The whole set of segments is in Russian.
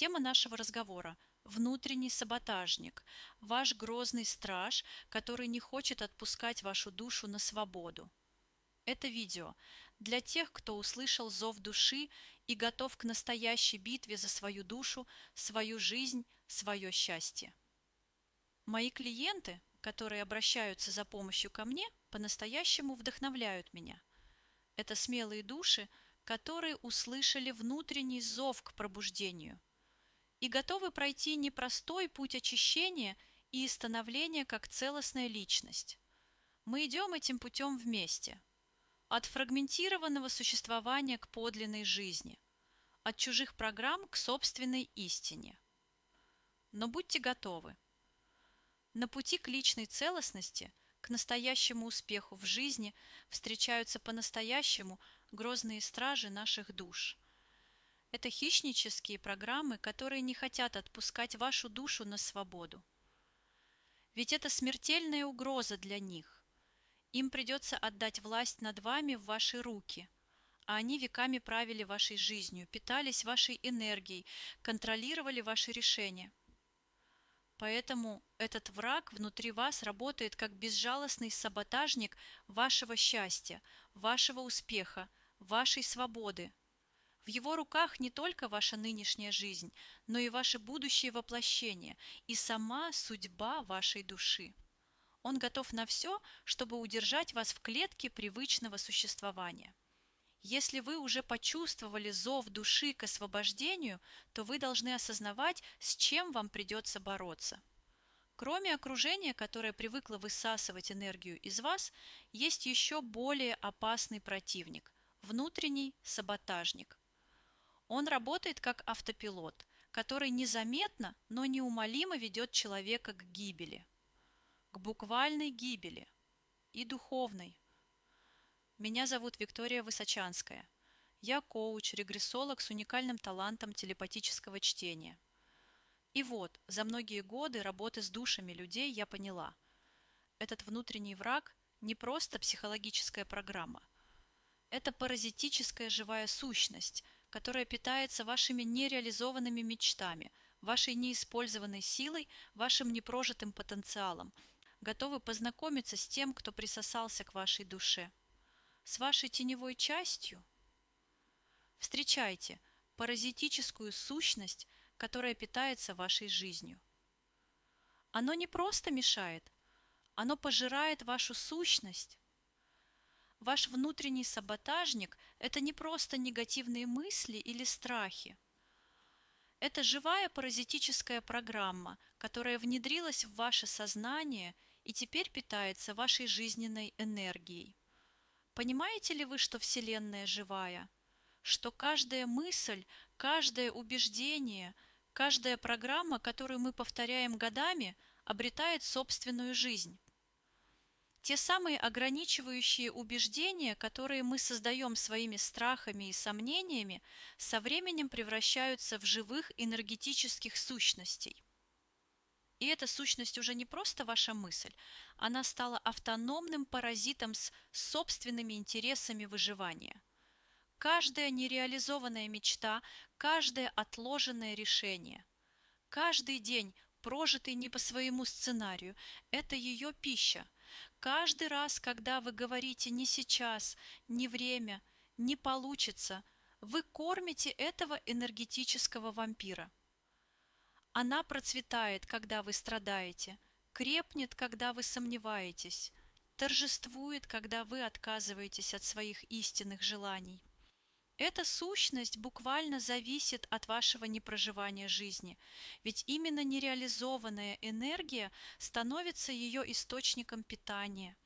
Тема нашего разговора – внутренний саботажник, ваш грозный страж, который не хочет отпускать вашу душу на свободу. Это видео для тех, кто услышал зов души и готов к настоящей битве за свою душу, свою жизнь, свое счастье. Мои клиенты, которые обращаются за помощью ко мне, по-настоящему вдохновляют меня. Это смелые души, которые услышали внутренний зов к пробуждению и готовы пройти непростой путь очищения и становления как целостная личность. Мы идем этим путем вместе. От фрагментированного существования к подлинной жизни, от чужих программ к собственной истине. Но будьте готовы. На пути к личной целостности, к настоящему успеху в жизни встречаются по-настоящему грозные стражи наших душ. Это хищнические программы, которые не хотят отпускать вашу душу на свободу. Ведь это смертельная угроза для них. Им придется отдать власть над вами в ваши руки, а они веками правили вашей жизнью, питались вашей энергией, контролировали ваши решения. Поэтому этот враг внутри вас работает как безжалостный саботажник вашего счастья, вашего успеха, вашей свободы. В его руках не только ваша нынешняя жизнь, но и ваше будущее воплощение и сама судьба вашей души. Он готов на все, чтобы удержать вас в клетке привычного существования. Если вы уже почувствовали зов души к освобождению, то вы должны осознавать, с чем вам придется бороться. Кроме окружения, которое привыкло высасывать энергию из вас, есть еще более опасный противник – внутренний саботажник. Он работает как автопилот, который незаметно, но неумолимо ведет человека к гибели. К буквальной гибели и духовной. Меня зовут Виктория Высочанская. Я коуч, регрессолог с уникальным талантом телепатического чтения. И вот, за многие годы работы с душами людей я поняла, этот внутренний враг не просто психологическая программа. Это паразитическая живая сущность, которая питается вашими нереализованными мечтами, вашей неиспользованной силой, вашим непрожитым потенциалом. Готовы познакомиться с тем, кто присосался к вашей душе, с вашей теневой частью? Встречайте паразитическую сущность, которая питается вашей жизнью. Оно не просто мешает, оно пожирает вашу сущность. Ваш внутренний саботажник – это не просто негативные мысли или страхи. Это живая паразитическая программа, которая внедрилась в ваше сознание и теперь питается вашей жизненной энергией. Понимаете ли вы, что Вселенная живая? Что каждая мысль, каждое убеждение, каждая программа, которую мы повторяем годами, обретает собственную жизнь? Те самые ограничивающие убеждения, которые мы создаем своими страхами и сомнениями, со временем превращаются в живых энергетических сущностей. И эта сущность уже не просто ваша мысль, она стала автономным паразитом с собственными интересами выживания. Каждая нереализованная мечта, каждое отложенное решение, каждый день, прожитый не по своему сценарию, это ее пища. Каждый раз, когда вы говорите «не сейчас», «не время», «не получится», вы кормите этого энергетического вампира. Она процветает, когда вы страдаете, крепнет, когда вы сомневаетесь, торжествует, когда вы отказываетесь от своих истинных желаний. Эта сущность буквально зависит от вашего непроживания жизни, ведь именно нереализованная энергия становится ее источником питания.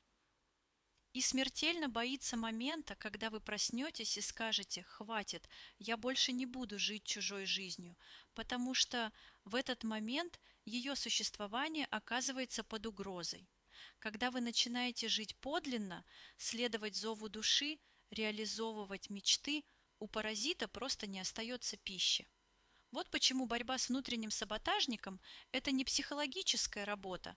И смертельно боится момента, когда вы проснетесь и скажете «хватит, я больше не буду жить чужой жизнью», потому что в этот момент ее существование оказывается под угрозой. Когда вы начинаете жить подлинно, следовать зову души, реализовывать мечты, у паразита просто не остается пищи. Вот почему борьба с внутренним саботажником – это не психологическая работа,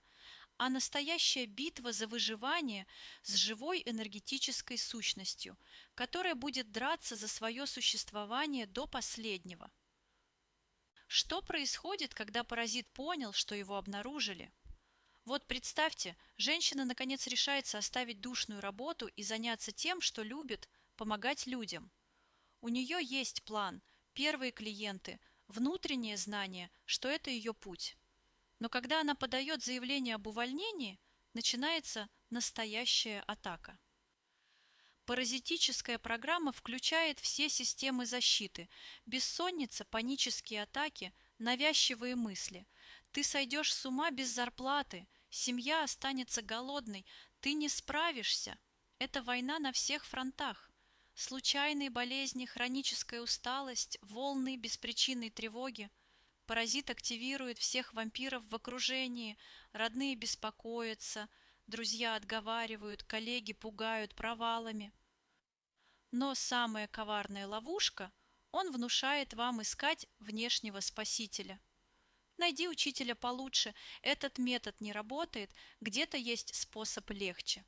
а настоящая битва за выживание с живой энергетической сущностью, которая будет драться за свое существование до последнего. Что происходит, когда паразит понял, что его обнаружили? Вот представьте, женщина наконец решается оставить душную работу и заняться тем, что любит, помогать людям. У нее есть план, первые клиенты, внутреннее знание, что это ее путь. Но когда она подает заявление об увольнении, начинается настоящая атака. Паразитическая программа включает все системы защиты: бессонница, панические атаки, навязчивые мысли. Ты сойдешь с ума без зарплаты, семья останется голодной, ты не справишься. Это война на всех фронтах. Случайные болезни, хроническая усталость, волны беспричинной тревоги. Паразит активирует всех вампиров в окружении, родные беспокоятся, друзья отговаривают, коллеги пугают провалами. Но самая коварная ловушка — он внушает вам искать внешнего спасителя. Найди учителя получше, этот метод не работает, где-то есть способ легче.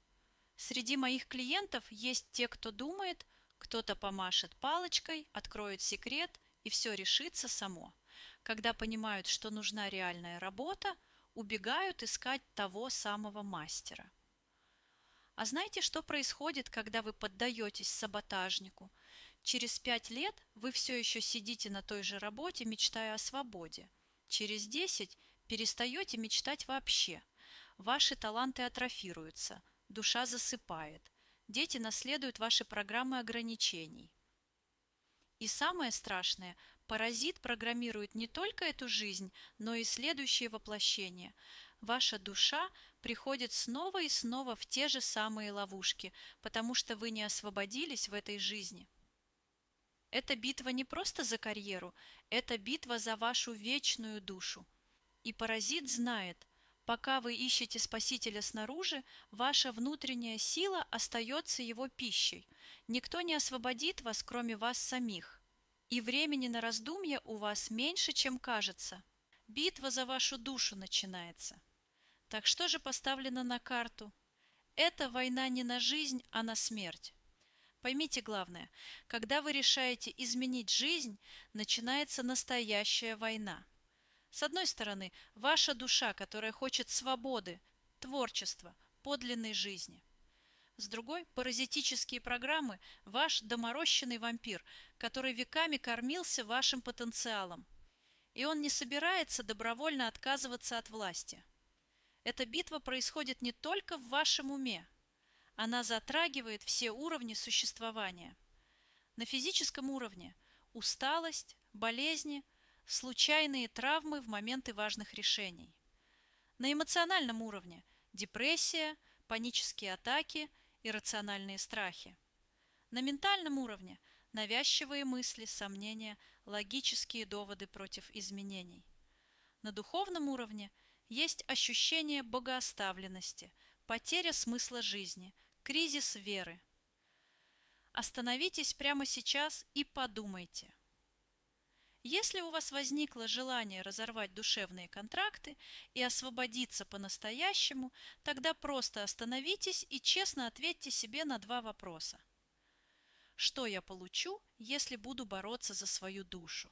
Среди моих клиентов есть те, кто думает, кто-то помашет палочкой, откроет секрет, и все решится само. Когда понимают, что нужна реальная работа, убегают искать того самого мастера. А знаете, что происходит, когда вы поддаетесь саботажнику? Через 5 лет вы все еще сидите на той же работе, мечтая о свободе. Через 10 перестаете мечтать вообще. Ваши таланты атрофируются, душа засыпает. Дети наследуют ваши программы ограничений. И самое страшное, паразит программирует не только эту жизнь, но и следующее воплощение. Ваша душа приходит снова и снова в те же самые ловушки, потому что вы не освободились в этой жизни. Эта битва не просто за карьеру, это битва за вашу вечную душу. И паразит знает, пока вы ищете спасителя снаружи, ваша внутренняя сила остается его пищей. Никто не освободит вас, кроме вас самих. И времени на раздумья у вас меньше, чем кажется. Битва за вашу душу начинается. Так что же поставлено на карту? Это война не на жизнь, а на смерть. Поймите главное, когда вы решаете изменить жизнь, начинается настоящая война. С одной стороны, ваша душа, которая хочет свободы, творчества, подлинной жизни. С другой, паразитические программы, ваш доморощенный вампир, который веками кормился вашим потенциалом. И он не собирается добровольно отказываться от власти. Эта битва происходит не только в вашем уме. Она затрагивает все уровни существования. На физическом уровне — усталость, болезни, случайные травмы в моменты важных решений. На эмоциональном уровне — депрессия, панические атаки, иррациональные страхи. На ментальном уровне — навязчивые мысли, сомнения, логические доводы против изменений. На духовном уровне есть ощущение богооставленности, потеря смысла жизни, кризис веры. Остановитесь прямо сейчас и подумайте. Если у вас возникло желание разорвать душевные контракты и освободиться по-настоящему, тогда просто остановитесь и честно ответьте себе на 2 вопроса. Что я получу, если буду бороться за свою душу?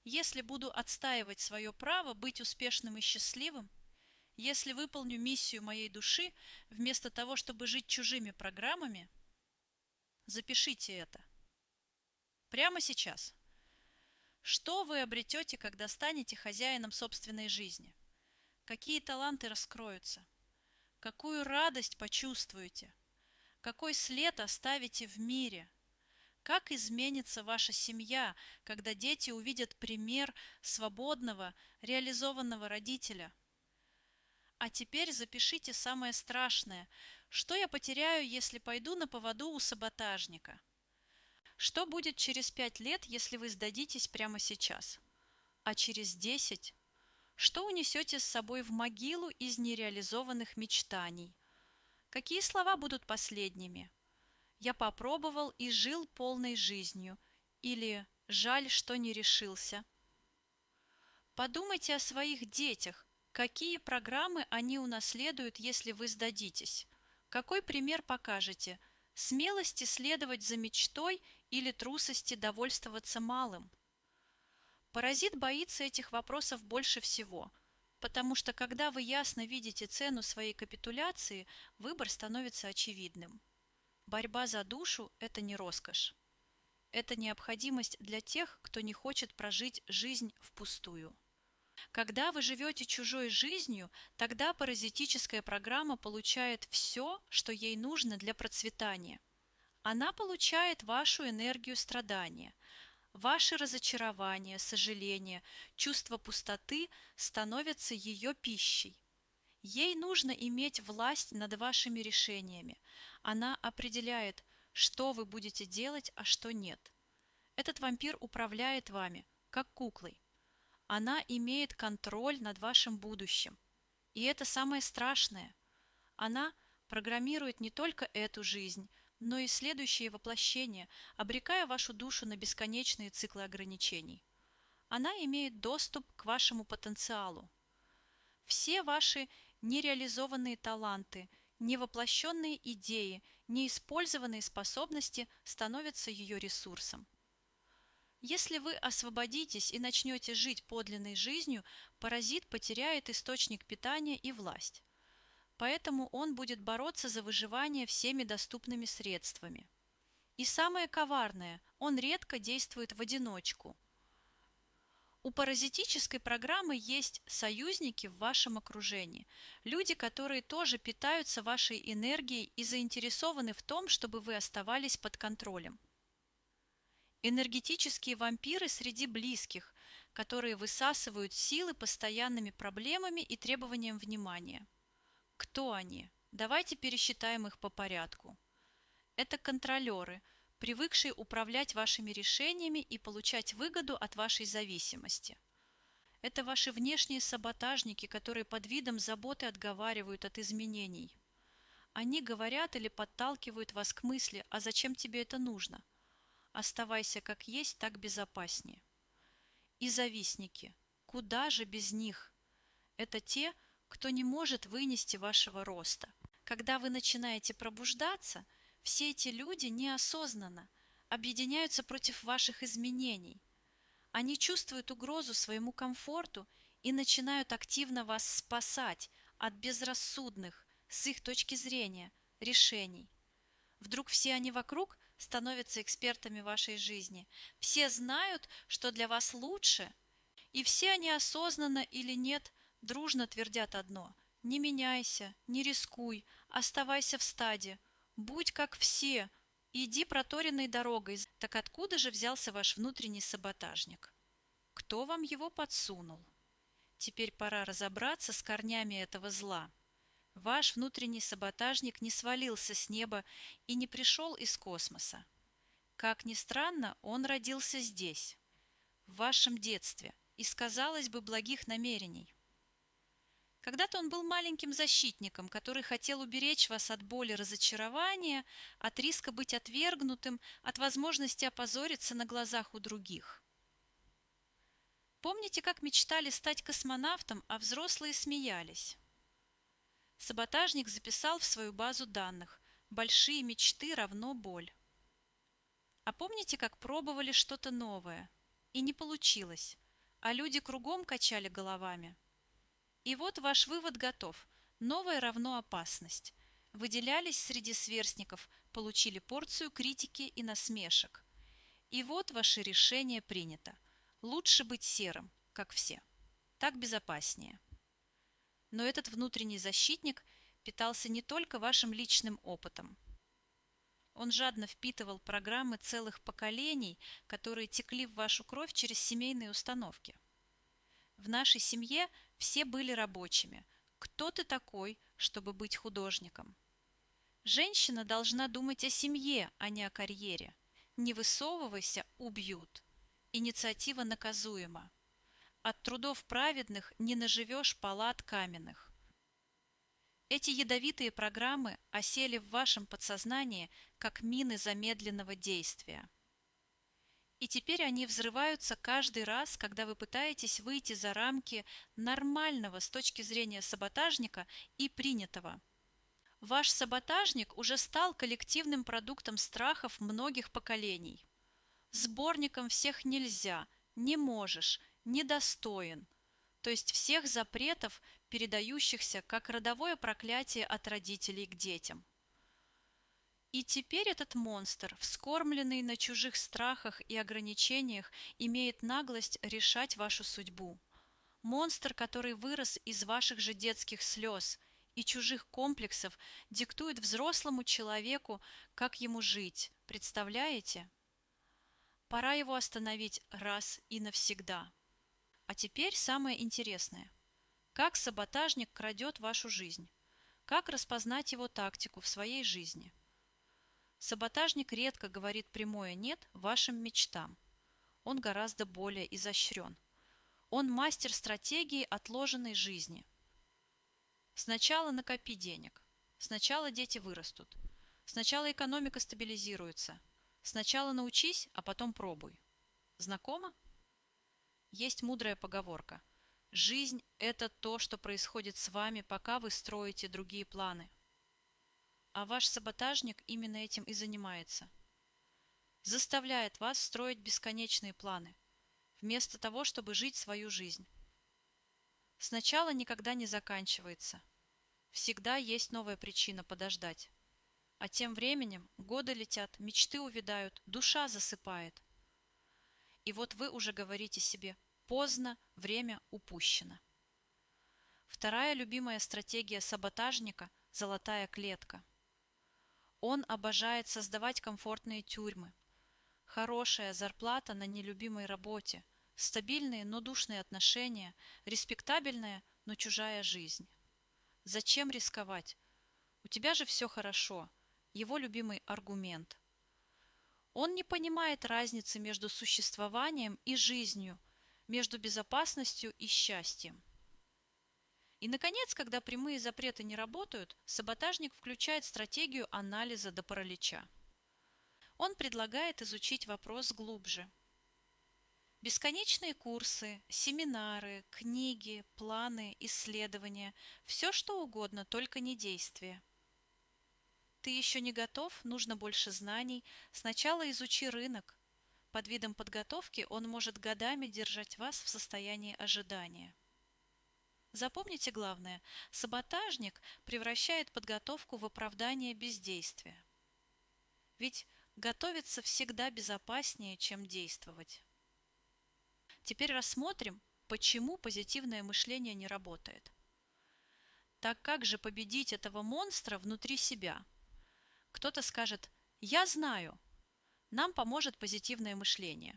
Если буду отстаивать свое право быть успешным и счастливым? Если выполню миссию моей души вместо того, чтобы жить чужими программами? Запишите это. Прямо сейчас. Что вы обретете, когда станете хозяином собственной жизни? Какие таланты раскроются? Какую радость почувствуете? Какой след оставите в мире? Как изменится ваша семья, когда дети увидят пример свободного, реализованного родителя? А теперь запишите самое страшное. Что я потеряю, если пойду на поводу у саботажника? Что будет через 5 лет, если вы сдадитесь прямо сейчас? А через 10? Что унесете с собой в могилу из нереализованных мечтаний? Какие слова будут последними? Я попробовал и жил полной жизнью. Или жаль, что не решился. Подумайте о своих детях. Какие программы они унаследуют, если вы сдадитесь? Какой пример покажете? Смелости следовать за мечтой или трусости довольствоваться малым? Паразит боится этих вопросов больше всего, потому что когда вы ясно видите цену своей капитуляции, выбор становится очевидным. Борьба за душу – это не роскошь. Это необходимость для тех, кто не хочет прожить жизнь впустую. Когда вы живете чужой жизнью, тогда паразитическая программа получает все, что ей нужно для процветания. Она получает вашу энергию страдания. Ваши разочарования, сожаления, чувство пустоты становятся ее пищей. Ей нужно иметь власть над вашими решениями. Она определяет, что вы будете делать, а что нет. Этот вампир управляет вами, как куклой. Она имеет контроль над вашим будущим. И это самое страшное. Она программирует не только эту жизнь, но и следующие воплощения, обрекая вашу душу на бесконечные циклы ограничений. Она имеет доступ к вашему потенциалу. Все ваши нереализованные таланты, невоплощенные идеи, неиспользованные способности становятся ее ресурсом. Если вы освободитесь и начнете жить подлинной жизнью, паразит потеряет источник питания и власть. Поэтому он будет бороться за выживание всеми доступными средствами. И самое коварное, он редко действует в одиночку. У паразитической программы есть союзники в вашем окружении, люди, которые тоже питаются вашей энергией и заинтересованы в том, чтобы вы оставались под контролем. Энергетические вампиры среди близких, которые высасывают силы постоянными проблемами и требованием внимания. Кто они? Давайте пересчитаем их по порядку. Это контролеры, привыкшие управлять вашими решениями и получать выгоду от вашей зависимости. Это ваши внешние саботажники, которые под видом заботы отговаривают от изменений. Они говорят или подталкивают вас к мысли: «А зачем тебе это нужно? Оставайся как есть, так безопаснее». И завистники. Куда же без них? Это те, кто не может вынести вашего роста. Когда вы начинаете пробуждаться, все эти люди неосознанно объединяются против ваших изменений. Они чувствуют угрозу своему комфорту и начинают активно вас спасать от безрассудных, с их точки зрения, решений. Вдруг все они вокруг становятся экспертами вашей жизни. Все знают, что для вас лучше, и все они осознанно или нет дружно твердят одно: не меняйся, не рискуй, оставайся в стаде, будь как все, иди проторенной дорогой. Так откуда же взялся ваш внутренний саботажник? Кто вам его подсунул? Теперь пора разобраться с корнями этого зла. Ваш внутренний саботажник не свалился с неба и не пришел из космоса. Как ни странно, он родился здесь, в вашем детстве, из, казалось бы, благих намерений. Когда-то он был маленьким защитником, который хотел уберечь вас от боли разочарования, от риска быть отвергнутым, от возможности опозориться на глазах у других. Помните, как мечтали стать космонавтом, а взрослые смеялись? Саботажник записал в свою базу данных: большие мечты равно боль. А помните, как пробовали что-то новое, и не получилось, а люди кругом качали головами? И вот ваш вывод готов: новое равно опасность. Выделялись среди сверстников, получили порцию критики и насмешек. И вот ваше решение принято: лучше быть серым, как все. Так безопаснее. Но этот внутренний защитник питался не только вашим личным опытом. Он жадно впитывал программы целых поколений, которые текли в вашу кровь через семейные установки. В нашей семье все были рабочими. Кто ты такой, чтобы быть художником? Женщина должна думать о семье, а не о карьере. Не высовывайся — убьют. Инициатива наказуема. От трудов праведных не наживешь палат каменных. Эти ядовитые программы осели в вашем подсознании, как мины замедленного действия. И теперь они взрываются каждый раз, когда вы пытаетесь выйти за рамки нормального с точки зрения саботажника и принятого. Ваш саботажник уже стал коллективным продуктом страхов многих поколений. Сборником всех нельзя, не можешь, недостоин, то есть всех запретов, передающихся как родовое проклятие от родителей к детям. И теперь этот монстр, вскормленный на чужих страхах и ограничениях, имеет наглость решать вашу судьбу. Монстр, который вырос из ваших же детских слез и чужих комплексов, диктует взрослому человеку, как ему жить. Представляете? Пора его остановить раз и навсегда. А теперь самое интересное. Как саботажник крадет вашу жизнь? Как распознать его тактику в своей жизни? Саботажник редко говорит прямое «нет» вашим мечтам. Он гораздо более изощрен. Он мастер стратегии отложенной жизни. Сначала накопи денег. Сначала дети вырастут. Сначала экономика стабилизируется. Сначала научись, а потом пробуй. Знакомо? Есть мудрая поговорка. Жизнь – это то, что происходит с вами, пока вы строите другие планы. А ваш саботажник именно этим и занимается. Заставляет вас строить бесконечные планы, вместо того, чтобы жить свою жизнь. Сначала никогда не заканчивается. Всегда есть новая причина подождать. А тем временем годы летят, мечты увядают, душа засыпает. И вот вы уже говорите себе «поздно, время упущено». Вторая любимая стратегия саботажника – золотая клетка. Он обожает создавать комфортные тюрьмы. Хорошая зарплата на нелюбимой работе, стабильные, но душные отношения, респектабельная, но чужая жизнь. Зачем рисковать? У тебя же все хорошо. Его любимый аргумент. Он не понимает разницы между существованием и жизнью, между безопасностью и счастьем. И, наконец, когда прямые запреты не работают, саботажник включает стратегию анализа до паралича. Он предлагает изучить вопрос глубже. Бесконечные курсы, семинары, книги, планы, исследования – все что угодно, только не действие. Ты еще не готов, нужно больше знаний. Сначала изучи рынок. Под видом подготовки он может годами держать вас в состоянии ожидания. Запомните главное – саботажник превращает подготовку в оправдание бездействия. Ведь готовиться всегда безопаснее, чем действовать. Теперь рассмотрим, почему позитивное мышление не работает. Так как же победить этого монстра внутри себя? Кто-то скажет «Я знаю», нам поможет позитивное мышление.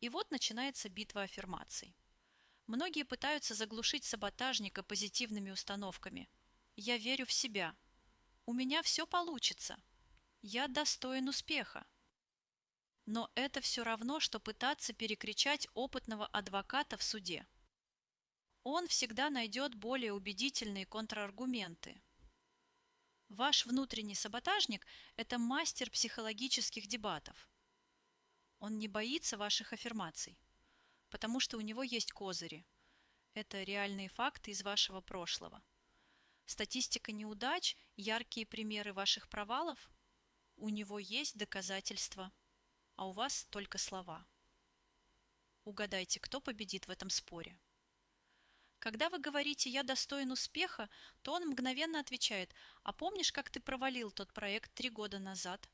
И вот начинается битва аффирмаций. Многие пытаются заглушить саботажника позитивными установками. «Я верю в себя», «У меня все получится», «Я достоин успеха». Но это все равно, что пытаться перекричать опытного адвоката в суде. Он всегда найдет более убедительные контраргументы. Ваш внутренний саботажник – это мастер психологических дебатов. Он не боится ваших аффирмаций, потому что у него есть козыри. Это реальные факты из вашего прошлого. Статистика неудач, яркие примеры ваших провалов. У него есть доказательства, а у вас только слова. Угадайте, кто победит в этом споре. Когда вы говорите «я достоин успеха», то он мгновенно отвечает «А помнишь, как ты провалил тот проект 3 года назад?»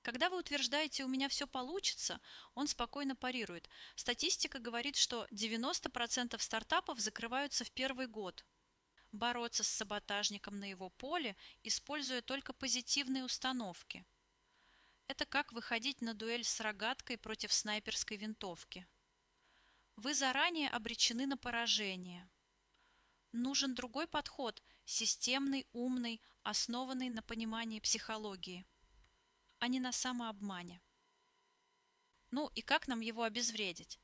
Когда вы утверждаете «у меня все получится», он спокойно парирует. Статистика говорит, что 90% стартапов закрываются в первый год. Бороться с саботажником на его поле, используя только позитивные установки. Это как выходить на дуэль с рогаткой против снайперской винтовки. Вы заранее обречены на поражение. Нужен другой подход, системный, умный, основанный на понимании психологии, а не на самообмане. Ну и как нам его обезвредить?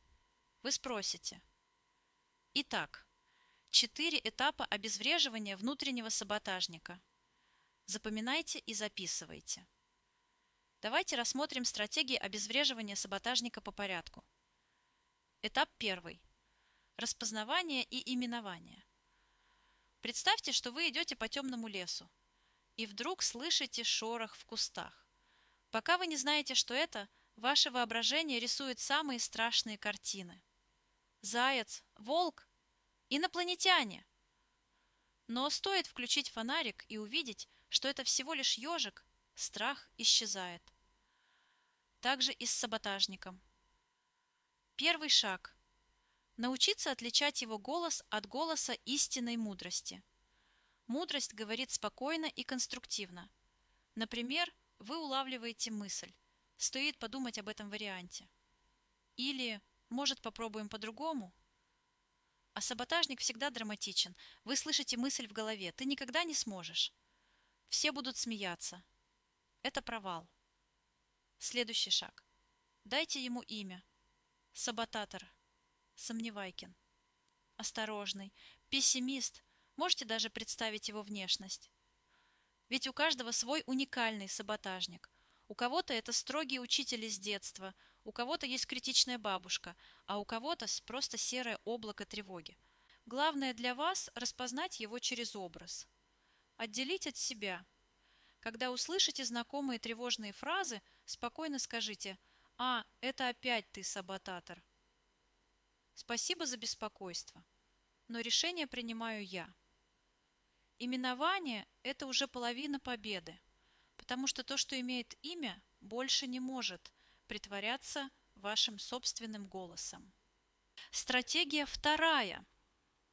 Вы спросите. Итак, 4 этапа обезвреживания внутреннего саботажника. Запоминайте и записывайте. Давайте рассмотрим стратегии обезвреживания саботажника по порядку. Этап 1. Распознавание и именование. Представьте, что вы идете по темному лесу, и вдруг слышите шорох в кустах. Пока вы не знаете, что это, Ваше воображение рисует самые страшные картины. Заяц, волк, инопланетяне. Но стоит включить фонарик и увидеть, что это всего лишь ежик, страх исчезает. Также и с саботажником. Первый шаг. Научиться отличать его голос от голоса истинной мудрости. Мудрость говорит спокойно и конструктивно. Например, вы улавливаете мысль. Стоит подумать об этом варианте. Или, может, попробуем по-другому? А саботажник всегда драматичен. Вы слышите мысль в голове. Ты никогда не сможешь. Все будут смеяться. Это провал. Следующий шаг. Дайте ему имя. Саботатор. Сомневайкин. Осторожный. Пессимист. Можете даже представить его внешность. Ведь у каждого свой уникальный саботажник. У кого-то это строгий учитель из детства, у кого-то есть критичная бабушка, а у кого-то просто серое облако тревоги. Главное для вас распознать его через образ. Отделить от себя. Когда услышите знакомые тревожные фразы, спокойно скажите: «А, это опять ты, саботатор. Спасибо за беспокойство, но решение принимаю я». Именование – это уже половина победы, потому что то, что имеет имя, больше не может притворяться вашим собственным голосом. Стратегия вторая.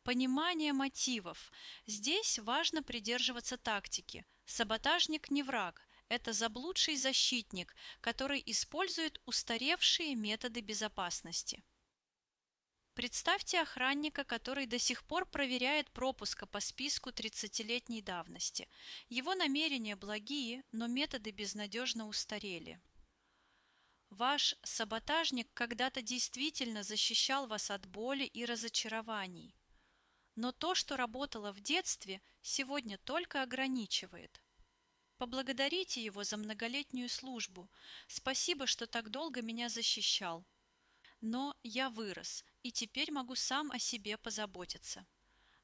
Понимание мотивов. Здесь важно придерживаться тактики. Саботажник не враг, это заблудший защитник, который использует устаревшие методы безопасности. Представьте охранника, который до сих пор проверяет пропуска по списку 30-летней давности. Его намерения благие, но методы безнадежно устарели. Ваш саботажник когда-то действительно защищал вас от боли и разочарований. Но то, что работало в детстве, сегодня только ограничивает. Поблагодарите его за многолетнюю службу. Спасибо, что так долго меня защищал. Но я вырос, и теперь могу сам о себе позаботиться.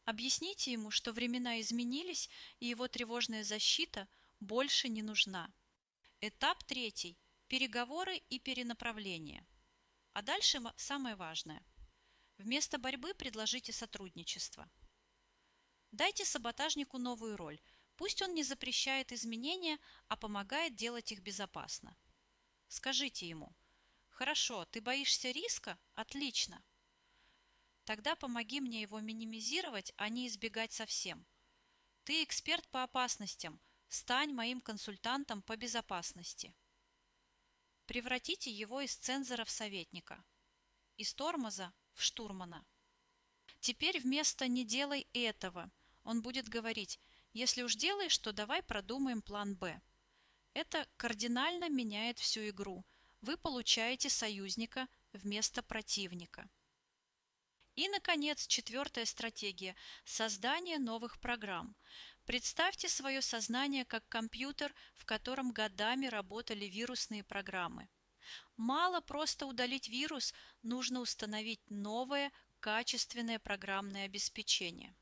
Объясните ему, что времена изменились, и его тревожная защита больше не нужна. Этап третий. Переговоры и перенаправление. А дальше самое важное. Вместо борьбы предложите сотрудничество. Дайте саботажнику новую роль. Пусть он не запрещает изменения, а помогает делать их безопасно. Скажите ему: «Хорошо, ты боишься риска? Отлично. Тогда помоги мне его минимизировать, а не избегать совсем. Ты эксперт по опасностям, стань моим консультантом по безопасности». Превратите его из цензора в советника, из тормоза в штурмана. Теперь вместо «не делай этого» он будет говорить: «Если уж делаешь, то давай продумаем план «Б». Это кардинально меняет всю игру. Вы получаете союзника вместо противника. И, наконец, четвертая стратегия – создание новых программ. Представьте свое сознание как компьютер, в котором годами работали вирусные программы. Мало просто удалить вирус, нужно установить новое, качественное программное обеспечение.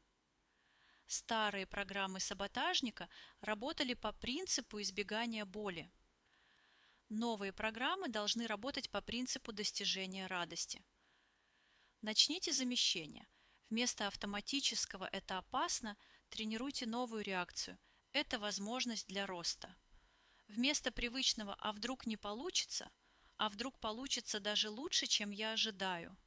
Старые программы саботажника работали по принципу избегания боли. Новые программы должны работать по принципу достижения радости. Начните замещение. Вместо автоматического «это опасно» тренируйте новую реакцию «это возможность для роста». Вместо привычного «а вдруг не получится», «а вдруг получится даже лучше, чем я ожидаю».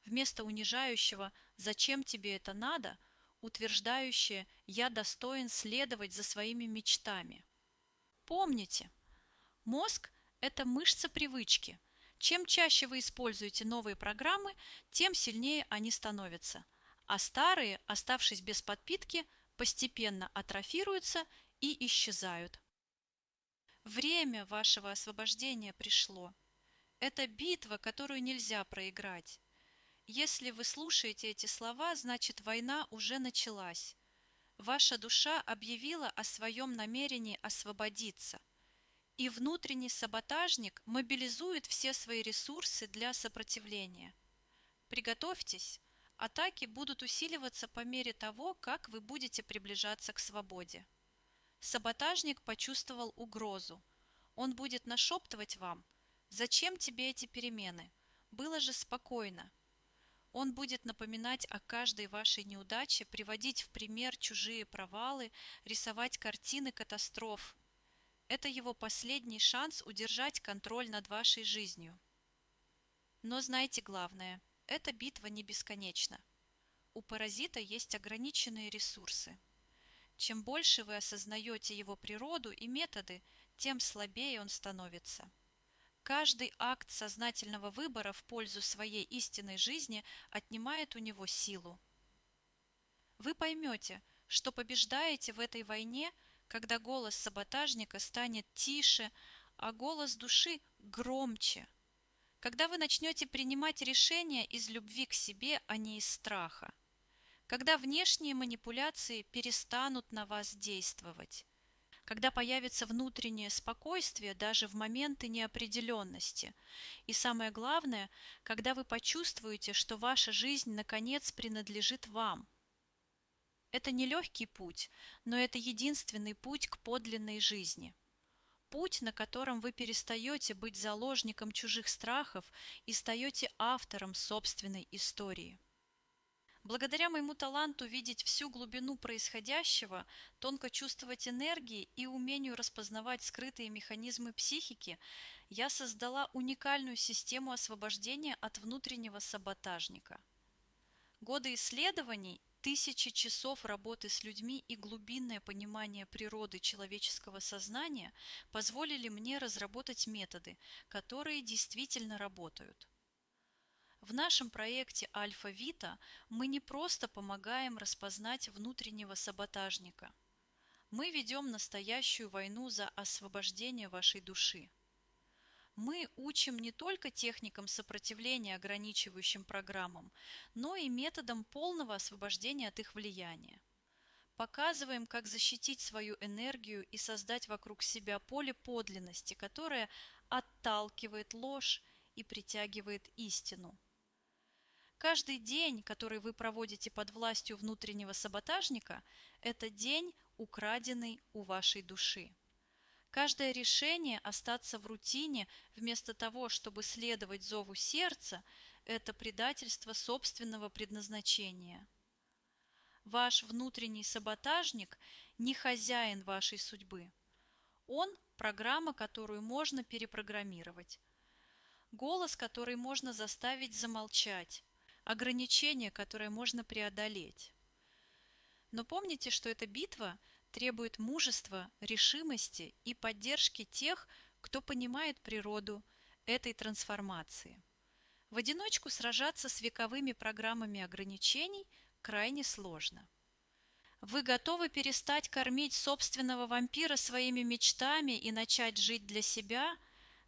Вместо унижающего «зачем тебе это надо» утверждающее «я достоин следовать за своими мечтами». Помните, мозг – это мышца привычки. Чем чаще вы используете новые программы, тем сильнее они становятся, а старые, оставшись без подпитки, постепенно атрофируются и исчезают. Время вашего освобождения пришло. Это битва, которую нельзя проиграть. Если вы слушаете эти слова, значит, война уже началась. Ваша душа объявила о своем намерении освободиться. И внутренний саботажник мобилизует все свои ресурсы для сопротивления. Приготовьтесь, атаки будут усиливаться по мере того, как вы будете приближаться к свободе. Саботажник почувствовал угрозу. Он будет нашептывать вам: Зачем тебе эти перемены? Было же спокойно. Он будет напоминать о каждой вашей неудаче, приводить в пример чужие провалы, рисовать картины катастроф. Это его последний шанс удержать контроль над вашей жизнью. Но знайте главное, эта битва не бесконечна. У паразита есть ограниченные ресурсы. Чем больше вы осознаете его природу и методы, тем слабее он становится. Каждый акт сознательного выбора в пользу своей истинной жизни отнимает у него силу. Вы поймете, что побеждаете в этой войне, когда голос саботажника станет тише, а голос души громче. Когда вы начнете принимать решения из любви к себе, а не из страха. Когда внешние манипуляции перестанут на вас действовать. Когда появится внутреннее спокойствие даже в моменты неопределенности. И самое главное, когда вы почувствуете, что ваша жизнь наконец принадлежит вам. Это не легкий путь, но это единственный путь к подлинной жизни. Путь, на котором вы перестаете быть заложником чужих страхов и стаете автором собственной истории. Благодаря моему таланту видеть всю глубину происходящего, тонко чувствовать энергии и умению распознавать скрытые механизмы психики, я создала уникальную систему освобождения от внутреннего саботажника. Годы исследований, тысячи часов работы с людьми и глубинное понимание природы человеческого сознания позволили мне разработать методы, которые действительно работают. В нашем проекте Альфа-Вита мы не просто помогаем распознать внутреннего саботажника. Мы ведем настоящую войну за освобождение вашей души. Мы учим не только техникам сопротивления ограничивающим программам, но и методам полного освобождения от их влияния. Показываем, как защитить свою энергию и создать вокруг себя поле подлинности, которое отталкивает ложь и притягивает истину. Каждый день, который вы проводите под властью внутреннего саботажника, это день, украденный у вашей души. Каждое решение остаться в рутине вместо того, чтобы следовать зову сердца, это предательство собственного предназначения. Ваш внутренний саботажник не хозяин вашей судьбы. Он – программа, которую можно перепрограммировать. Голос, который можно заставить замолчать. Ограничение, которое можно преодолеть. Но помните, что эта битва требует мужества, решимости и поддержки тех, кто понимает природу этой трансформации. В одиночку сражаться с вековыми программами ограничений крайне сложно. Вы готовы перестать кормить собственного вампира своими мечтами и начать жить для себя?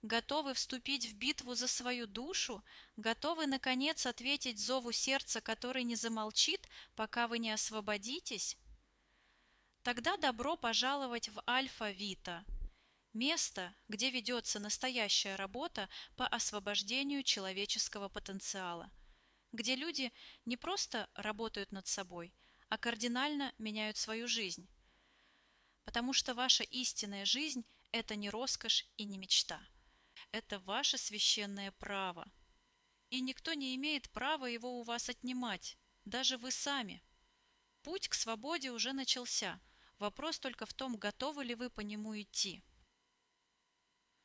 Готовы вступить в битву за свою душу? Готовы, наконец, ответить зову сердца, который не замолчит, пока вы не освободитесь? Тогда добро пожаловать в Альфа-Вита, место, где ведется настоящая работа по освобождению человеческого потенциала, где люди не просто работают над собой, а кардинально меняют свою жизнь. Потому что ваша истинная жизнь – это не роскошь и не мечта. Это ваше священное право. И никто не имеет права его у вас отнимать, даже вы сами. Путь к свободе уже начался. Вопрос только в том, готовы ли вы по нему идти.